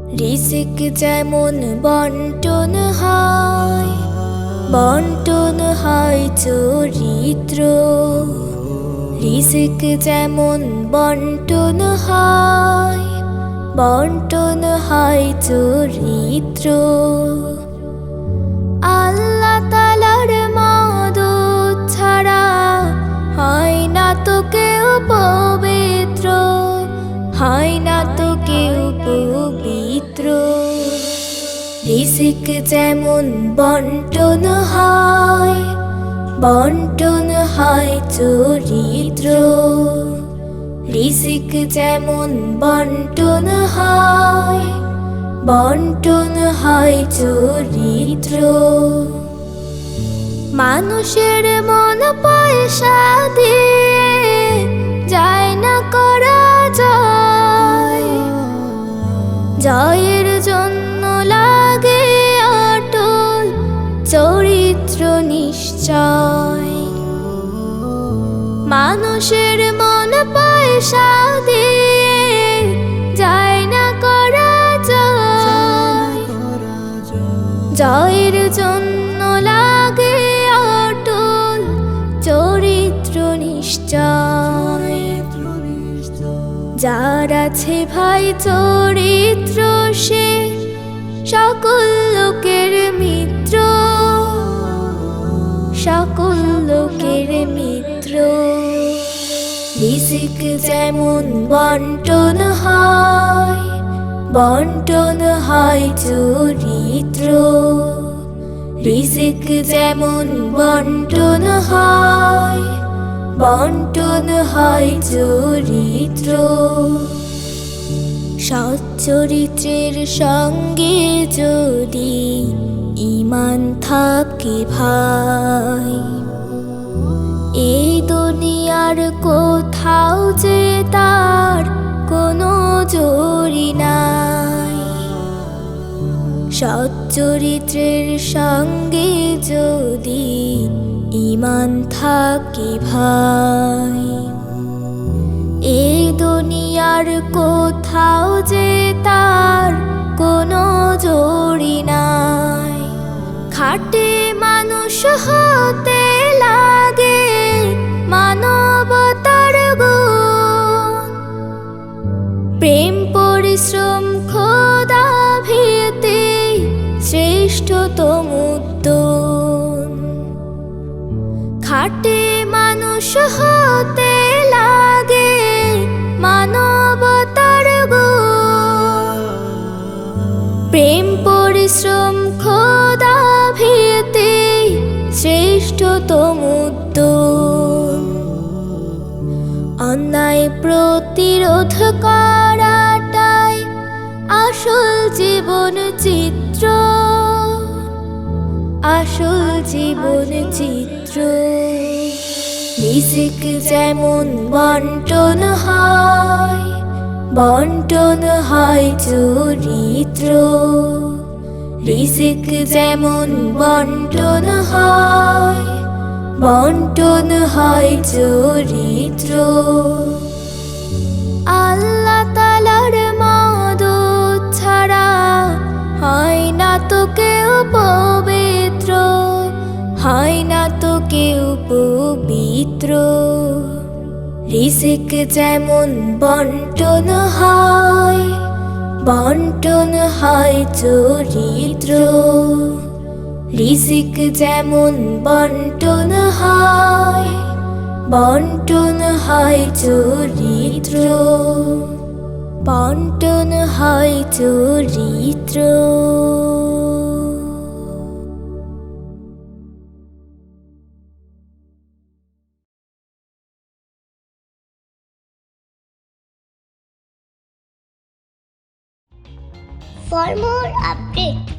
রিজিক যেমন বন্টন হয় চরিত্র। রিজিক যেমন বন্টন হয় চরিত্র। আল্লাহ তাআলার মদদ ছাড়া হয় না তো কেউ পবিত্র, হয় না তো কেউ পবিত্র। রিজিক যেমন বন্টন হয় চরিত্র। রিজিক যেমন বন্টন হয় চরিত্র। মানুষের মন পয়সা দিয়ে যায় না করা জয়, জয়ের জন্য লাগে অটল চরিত্র নিশ্চয়। মানুষের মন পয়সা দিয়ে যায় না করা জয়, জয়ের জন্য লাগে অটল চরিত্র নিশ্চয়। যার আছে ভাই চরিত্র সে সকল লোকের মিত্র, সকল লোকের মিত্র। রিজিক যেমন বন্টন হয় চরিত্র। রিজিক যেমন বন্টন হয় চরিত্র। সৎ চরিত্রের সঙ্গে যদি ঈমান থাকে ভাই, এই দুনিয়ার কোথাও যে তার কোনো জুড়ি নাই। সৎ চরিত্রের সঙ্গে যদি ঈমান থাকে ভাই, এই দুনিয়ার কোথাও যে তার কোনো জুড়ি নাই। খাঁটি মানুষ হতে লাগে মানবতার গুণ, প্রেম পরিশ্রম খোদা ভীতি শ্রেষ্ঠতম উদ্যম। খাঁটি মানুষ হতে লাগে মানবতার গুণ, প্রেম পরিশ্রম খোদা ভীতি শ্রেষ্ঠতম উদ্যম। অন্যায় প্রতিরোধ করাটাই আসল জীবন চিত্র, আসল জীবন চিত্র। রিজিক যেমন বন্টন হয় চরিত্র। রিজিক যেমন বন্টন হয় চরিত্র। আল্লাহ তাআলার মদদ ছাড়া হয় না তো কেউ পবিত্র, হয় না তো কেউ পবিত্র। রিজিক যেমন বন্টন হয় চরিত্র। রিজিক যেমন বন্টন হয় চরিত্র, বন্টন হয় চরিত্র। For more updates,